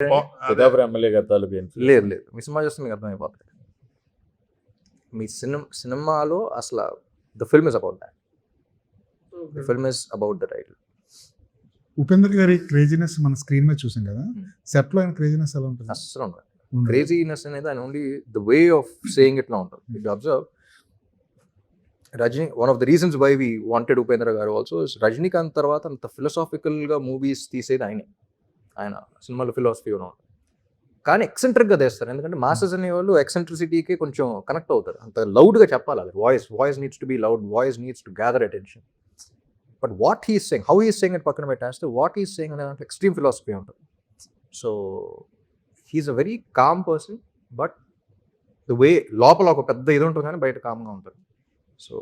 Pithapuram MLA గారి తాలూకు లేదు లేదు, మీ సినిమా చూస్తే మీకు అర్థమైపోతుంది. మీ సినిమాలో అసలు the film is about that. The film is about the title. Upendra గారి క్రేజీనెస్ మన స్క్రీన్ మీద చూసాం కదా, సెట్ లో ఆయన క్రేజీనెస్ ఎలా ఉంటుంది? అస్సలు ఉండదు. క్రేజీనెస్ అనేది ఆయన only the way of saying ఇట్లా ఉంటుంది. It observe Rajini, one of the reasons why we wanted Upendra garu also, Rajinikanth తర్వాత అంత ఫిలసాఫికల్గా మూవీస్ తీసేది ఆయనే. ఆయన సినిమాలో ఫిలాసఫీ కూడా ఉంటుంది, కానీ ఎక్సెంట్రిక్గా తీస్తారు. ఎందుకంటే మాసెస్ అనే వాళ్ళు ఎక్సెంట్రిసిటీకి కొంచెం కనెక్ట్ అవుతారు. అంత లౌడ్గా చెప్పాలి, అది voice needs to be loud, voice needs to gather attention. But what he's saying, how he's saying అని పక్కన పెట్టేస్తే వాట్ హీస్ సేయింగ్ అనే దాంట్లో ఎక్స్ట్రీమ్ ఫిలాసఫీ ఉంటుంది. So he's a very calm person, but the way లోపల ఒక పెద్ద ఇది ఉంటుంది కానీ బయట కామ్గా ఉంటుంది. So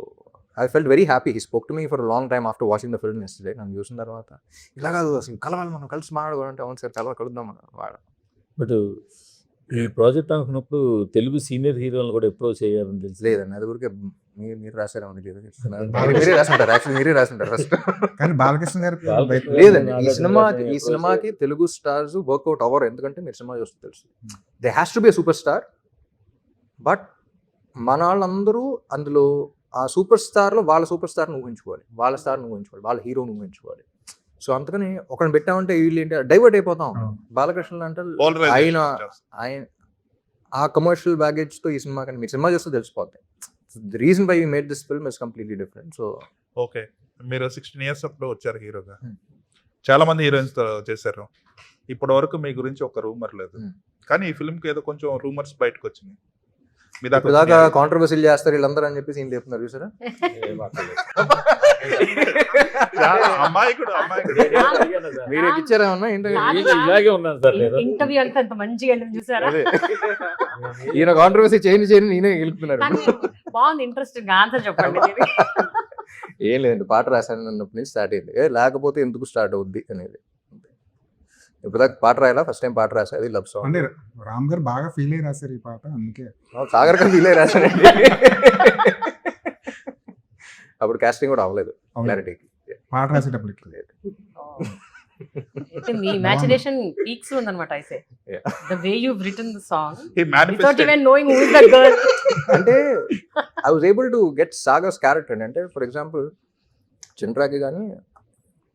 I felt very happy. He spoke to me for long time after watching the film yesterday. నన్ను చూసిన తర్వాత ఇలా కాదు అసలు కలవాలి, మనం కలిసి మాట్లాడుకోవాలంటే అవును సార్ కలుద్దాం మనం వాడు. బట్ ఈ ప్రాజెక్ట్ అనుకున్నప్పుడు తెలుగు సీనియర్ హీరోలను కూడా అప్రోచ్ చేయాలని తెలిసి లేదండి, అది ఊరికే మీరు రాశారా లేదు, మీరే రాసుంటారు. యాక్చువల్లీ మీరే రాసుంటారు ఫస్ట్. కానీ బాలకృష్ణ గారు లేదండి, ఈ సినిమాకి తెలుగు స్టార్స్ వర్కౌట్ అవ్వరు. ఎందుకంటే మీరు సినిమా చూస్తే తెలుసు, they has to be a super star. But మన వాళ్ళందరూ అందులో ఆ సూపర్ స్టార్లో వాళ్ళ సూపర్ స్టార్ని ఊహించుకోవాలి, వాళ్ళ స్టార్ని ఊహించుకోవాలి, వాళ్ళ హీరోని ఊహించుకోవాలి. సో అందుకని ఒకరిని పెట్టామంటే వీళ్ళు ఏంటి డైవర్ట్ అయిపోతాం. బాలకృష్ణ అంటే ఆయన ఆ కమర్షియల్ బ్యాగేజ్తో ఈ సినిమా కానీ మీరు సినిమా చూస్తే తెలిసిపోతాయి. The reason why we made this film is completely different. So okay, మీరు 16 years అప్పుడు వచ్చారు హీరోగా, చాలా మంది హీరోయిన్స్తో చేశారు. ఇప్పటి వరకు మీ గురించి ఒక రూమర్ లేదు, కానీ ఈ ఫిల్మ్కి ఏదో కొంచెం రూమర్స్ బయటకు వచ్చినాయి. దాకా కాంట్రవర్సీలు చేస్తారు వీళ్ళందరూ అని చెప్పేసి ఏం చెప్తున్నారు చూసారా? మీరు ఇచ్చారేమన్నా ఇలాగే ఉన్నాను సార్. ఇంటర్వ్యూ అంతా అంత మంచిగా చూసారా? ఈయన కాంట్రవర్సీ చేయని నేనే గెలుపుతున్నారు. బాగుంది, ఇంట్రెస్టింగ్ ఆన్సర్ చెప్పండి. ఏం లేదండి, పాట రాశాను అన్నప్పటి నుంచి స్టార్ట్ అయింది. లేకపోతే ఎందుకు స్టార్ట్ అవుద్ది అనేది. ఇప్పుడు దాకా పాట రాయాలా, ఫస్ట్ టైం పాట రాసా, అది లవ్ సాంగ్. అంటే రామ్ గారు బాగా ఫీల్ అయ్యి రాశారు ఈ పాట, అందుకే సాగర్ గారు ఫీల్ అయ్యి రాశానండి. అప్పుడు కాస్టింగ్ కూడా అవ్వలేదు క్లారిటీకి. పాట రాసేటప్పుడు లేదు. మీ ఇమాజినేషన్ పీక్స్ ఉందన్నమాట. అయితే the way you written the song without even knowing who is the girl. అంటే I was able to get Sagar's character. అంటే ఫర్ ఎగ్జాంపుల్ చంద్రాకి కానీ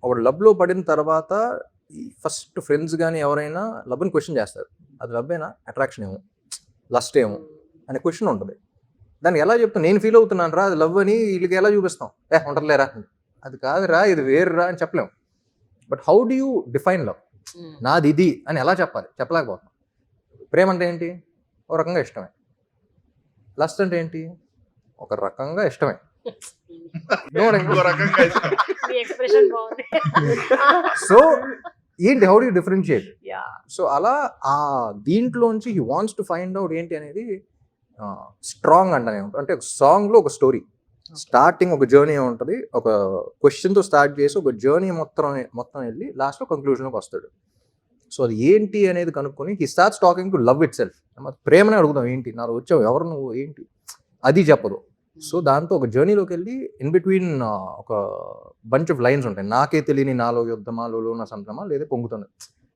ఒక లవ్లో పడిన తర్వాత ఫస్ట్ ఫ్రెండ్స్ కానీ ఎవరైనా లవ్ని క్వశ్చన్ చేస్తారు. అది లవ్ అయినా అట్రాక్షన్ ఏమో లస్ట్ ఏమో అనే క్వశ్చన్ ఉంటుంది. దాన్ని ఎలా చెప్తాను, నేను ఫీల్ అవుతున్నాను రా అది లవ్ అని వీళ్ళకి ఎలా చూపిస్తాం? ఉంటలేరా, అది కాదురా ఇది వేరురా అని చెప్పలేం. But how do you define love? నాది ఇది అని ఎలా చెప్పాలి? చెప్పలేకపోతాం. ప్రేమ అంటే ఏంటి? ఒక రకంగా ఇష్టమే. లస్ట్ అంటే ఏంటి? ఒక రకంగా ఇష్టమే. సో ఏంటి, how do you differentiate? So అలా ఆ దీంట్లోంచి he wants to find out ఏంటి అనేది స్ట్రాంగ్ అంటనే ఉంటుంది. అంటే ఒక సాంగ్లో ఒక స్టోరీ స్టార్టింగ్, ఒక జర్నీ ఉంటుంది. ఒక క్వశ్చన్తో స్టార్ట్ చేసి ఒక జర్నీ మొత్తం వెళ్ళి లాస్ట్లో కంక్లూజన్లోకి వస్తాడు. సో అది ఏంటి అనేది కనుక్కొని he starts talking to love it self. ప్రేమనే అడుగుదాం, ఏంటి నాలో వచ్చావు, ఎవరు నువ్వు, ఏంటి, అది చెప్పదు. సో దాంతో ఒక జర్నీలోకి వెళ్ళి ఇన్ బిట్వీన్ ఒక బంచ్ ఆఫ్ లైన్స్ ఉంటాయి. నాకే తెలియని నాలో యుద్ధమా, లోలో నా సంతమా, లేదా పొంగుతుంది.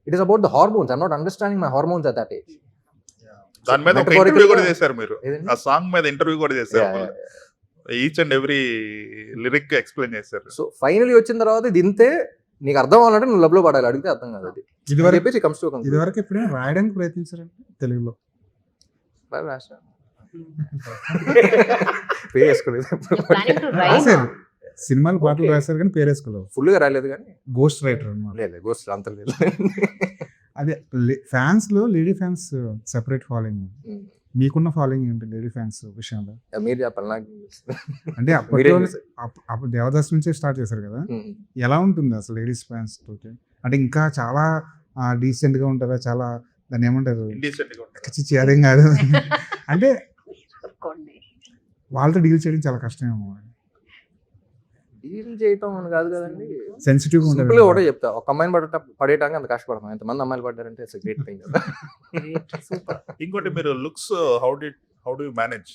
It is about the hormones. I'm not understanding my hormones at that age. దాని మీద ఒక ఇంటర్వ్యూ కూడా చేశారు మీరు, ఆ సాంగ్ మీద ఇంటర్వ్యూ కూడా చేశారు. Each and every lyric explain చేశారు. సో ఫైనలీ వచ్చిన తర్వాత ఇది ఇంతే, నీకు అర్థం అవ్వాలంటే నువ్వు లవ్ లో పడాలి, అడిగితే అర్థం కాదు. అది ఇదివరకు ఎప్పుడైనా రాయడానికి ప్రయత్నించారంటే తెలుగులో? రాశారు, పేరు వేసుకోలేదు. సినిమాలు పాటలు రాశారు కానీ పేరు వేసుకోలేదు. ఫుల్ గా రాలేదు కానీ గోస్ట్ రైటర్ అన్నమాట. లేదు, గోస్ట్ అంత లేదు. అదే ఫ్యాన్స్ లో లేడీ ఫ్యాన్స్ సెపరేట్ ఫాలోయింగ్. మీకున్న ఫాలోయింగ్ ఏంటి లేడీ ఫ్యాన్స్ విషయంలో? మీరు చెప్పాలి నాకు. అంటే అప్పుడు దేవదాస్ నుంచే స్టార్ట్ చేశారు కదా, ఎలా ఉంటుంది అసలు లేడీస్ ఫ్యాన్స్ తోటి? అంటే ఇంకా చాలా డీసెంట్ గా ఉంటారా? చాలా దాన్ని ఏమంటారు, చిచ్చి అదేం కాదు. అంటే వాళ్ళతో డీల్ చేయడం చాలా కష్టమేమో. డీల్ చేయటం అని కాదు కదండి, సెన్సిటివ్ గా ఉంటుంది. ఒకటే చెప్తా, ఒక అమ్మాయిని పడేయడానికి అంత కష్టపడతాం. ఎంతమంది అమ్మాయిలు పడ్డారంటే ఇట్స్ గ్రేట్ థింగ్. ఇంకోటి మీరు looks how do you manage?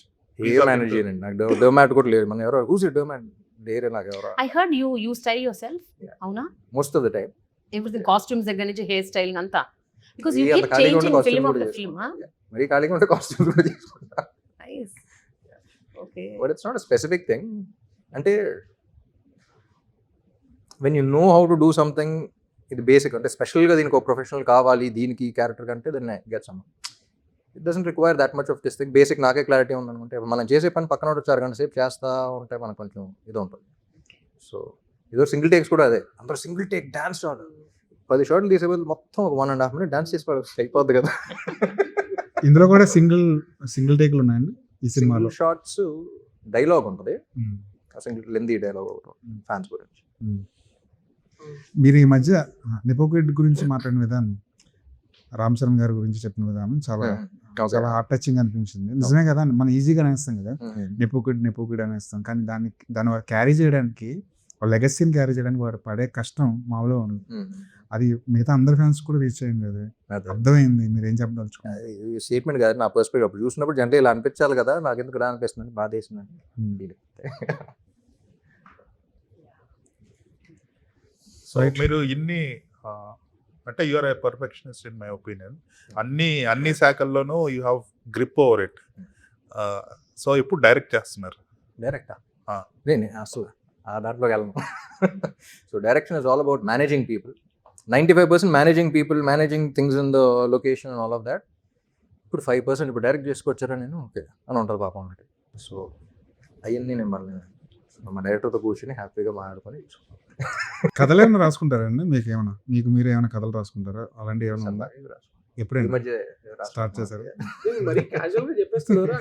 Manage చేయండి, నాకు డోమాట్ కూడా లేదు. మన ఎవరో హూస్ డోమాట్ లేరే నాకు ఎవరో. I heard you style yourself. అవునా? Most of the time everything, costumes దగ్గర నుంచి హెయిర్ స్టైలింగ్ అంతా Because you మరీ అంత keep ఖాళీగా ఉంటే changing costume film of కూడా the film, huh? మరీ ఖాళీగా ఉంటే కాస్ట్యూమ్ కూడా చేసుకుంటా. Nice. Okay. But it's not a specific thing. అంటే when you know how to do something, ఇది బేసిక్ అంటే స్పెషల్గా దీనికి ఒక ప్రొఫెషనల్ కావాలి దీనికి ఈ క్యారెక్టర్ కంటే then get some. It doesn't require that much of this thing. Basic నాకే క్లారిటీ ఉందనుకుంటే మనం చేసే పని పక్కన ఒకటి 4 గంటల సేపు చేస్తూ ఉంటే మనకు కొంచెం ఇది ఉంటుంది. సో ఏదో సింగిల్ టేక్స్ కూడా అదే, అందరూ సింగిల్ టేక్ డాన్స్ షాట్ 10 షాట్లు తీసే బదులు మొత్తం ఒక 1.5 minute డాన్స్ చేసి అయిపోద్ది కదా. ఇందులో కూడా సింగిల్ టేక్లు ఉన్నాయండి ఈ సినిమాలో. సింగిల్ షాట్స్ డైలాగ్ ఉంటుంది, ఉమ్. సింగిల్ లెందీ డైలాగ్ ఒకటి ఫ్యాన్స్ గురించి. ఉమ్. మీరు ఈ మధ్య నిపోకిడ్ గురించి మాట్లాడిన విధానం, రామ్ చరణ్ గారి గురించి చెప్పిన విధానం చాలా చాలా హార్ట్ టచింగ్ అనిపించింది. నిజమే కదా, మనం ఈజీగా అనేస్తాం కదా నిపోకిడ్ అనేస్తాం, కానీ దాన్ని క్యారీ చేయడానికి, లెగసీని క్యారీ చేయడానికి వారు పడే కష్టం మామూలుగా ఉంది. అది మిగతా అందరి ఫ్యాన్స్ కూడా రీచ్ అయింది. అది అర్థమైంది. మీరు ఏం చెప్పదలుచుకున్నారు? స్టేట్మెంట్ కాదు, నా పర్స్పెక్టివ్. అప్పుడు చూసినప్పుడు జంట ఇలా అనిపించాలి కదా, నాకు ఎందుకు ఇలా అనిపిస్తుంది, బాధ వేసిందండి. సో మీరు ఇన్ని అంటే you're a perfectionist in my opinion. అన్ని శాఖల్లోనూ you have grip over it. So ఇప్పుడు డైరెక్ట్ చేస్తున్నారు. డైరెక్టా? నేను అసలు ఆ దాంట్లోకి వెళ్ళను. So direction is all about managing people. 95% managing people, managing things in the location and all of that. ఇప్పుడు 5% ఇప్పుడు డైరెక్ట్ చేసుకొచ్చారా నేను, ఓకే అని ఉంటుంది పాపం ఒకటి. సో అవన్నీ నేను మళ్ళీ మా డైరెక్టర్తో కూర్చొని హ్యాపీగా మాట్లాడుకొని కథలు ఏమైనా రాసుకుంటారండి? మీకు మీరు ఏమైనా కథలు రాసుకుంటారా? అలాంటి ఏమైనా ఉందా? ఈ ఎప్పుడైనా మధ్య స్టార్ట్ చేశారు? మరి క్యాజువల్ గా చెప్పేస్తున్నారు.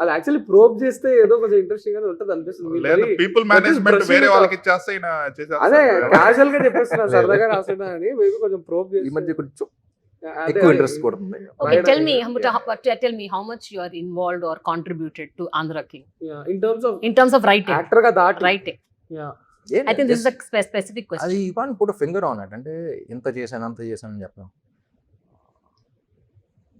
అది యాక్చువల్లీ ప్రోబ్ చేస్తే ఏదో కొంచెం ఇంట్రెస్టింగ్ గానే ఉంటది అనిపిస్తుంది. లేదు, పీపుల్ మేనేజ్మెంట్ వేరే వాళ్ళకి ఇచ్చేస్తే ఈయన చేసేస్తారు. అదే క్యాజువల్ గా చెప్పేస్తున్నా, సరదాగా రాసేదా అని. మేబీ కొంచెం ప్రోబ్ ఈ చేసి మధ్య కొంచెం ఎక్కువ ఇంట్రెస్ట్ కూడా ఉంది. Okay, tell me how much you are involved or contributed to Andhra King in in terms of writing. Actor గా దాటి Writing. I think this is a specific question. అది you can't put finger on it. అంటే ఇంత చేశాను అంత చేశాను అని చెప్పాను.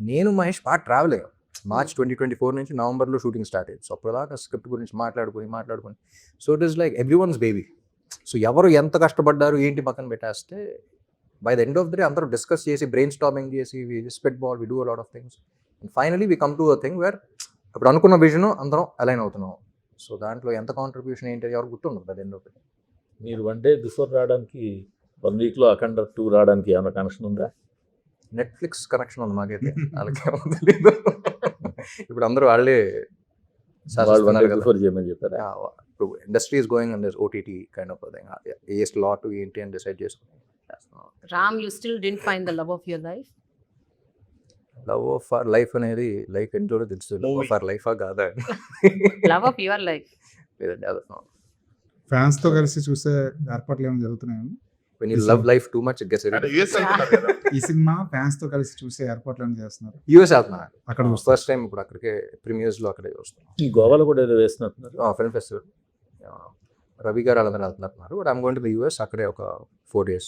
నేను మహేష్ బాగా ట్రావెల్ అయ్యాం. March 2024 నుంచి నవంబర్లో షూటింగ్ స్టార్ట్ అయ్యింది. సో అప్పటిదాకా స్క్రిప్ట్ గురించి మాట్లాడుకొని so it is like everyone's baby. So ఎవరు ఎంత కష్టపడ్డారు ఏంటి పక్కన పెట్టేస్తే by the end of the day అందరూ డిస్కస్ చేసి బ్రెయిన్ స్టార్మింగ్ చేసి we spitball, we do a lot of things and finally we come to a thing where ఇప్పుడు అనుకున్న విజన్ అందరం అలైన్ అవుతున్నాం. సో దాంట్లో ఎంత కాంట్రిబ్యూషన్ ఏంటి ఎవరు గుర్తుండదు by the end of the day. మీరు 1 day బిఫోర్ రావడానికి 1 weekలో అఖండ 2 రావడానికి ఏమైనా కనెక్షన్ ఉందా? నెట్ఫ్లిక్స్ కనెక్షన్ ఉంది మాకైతే, వాళ్ళకేమో తెలీదు. ఇప్పుడు అందరూ వాళ్ళే వాళ్ళు 1 day బిఫోర్ చేయమని చెప్పారా? ఇప్పుడు industry is going and OTT kind of thing. A slot ఏంటి అని డిసైడ్ చేసుకుని Ram, you still didn't find the love of your life? Love of our life అనేది లైఫ్ ఎంజోలో తెలుసు. లవ్ ఆఫ్ అవర్ లైఫా కాదా? Love of your life. లేదండి, అదే. Fans తో కలిసి చూసే ఏర్పాట్లు ఏమైనా జరుగుతున్నాయండి? When you love life too much, it gets అంటే irritating. యుఎస్ వెళ్తున్నారు కదా. ఈ సినిమా ఫ్యాన్స్ తో కలిసి చూసే ఏర్పాట్లు ఏమైనా చేస్తున్నారు? యూఎస్ వెళ్తున్నా అక్కడ చూస్తారు. ఫస్ట్ టైం ఇప్పుడు అక్కడికే ప్రీమియర్స్ లో అక్కడే చూస్తున్నాం. ఈ గోవాలో కూడా ఏదో వేస్తున్నట్టున్నారు. ఫిల్మ్ ఫెస్టివల్ రవి గారు వాళ్ళందరూ వెళ్తున్నారు. But I'm going to the US. అక్కడే ఒక 4 days.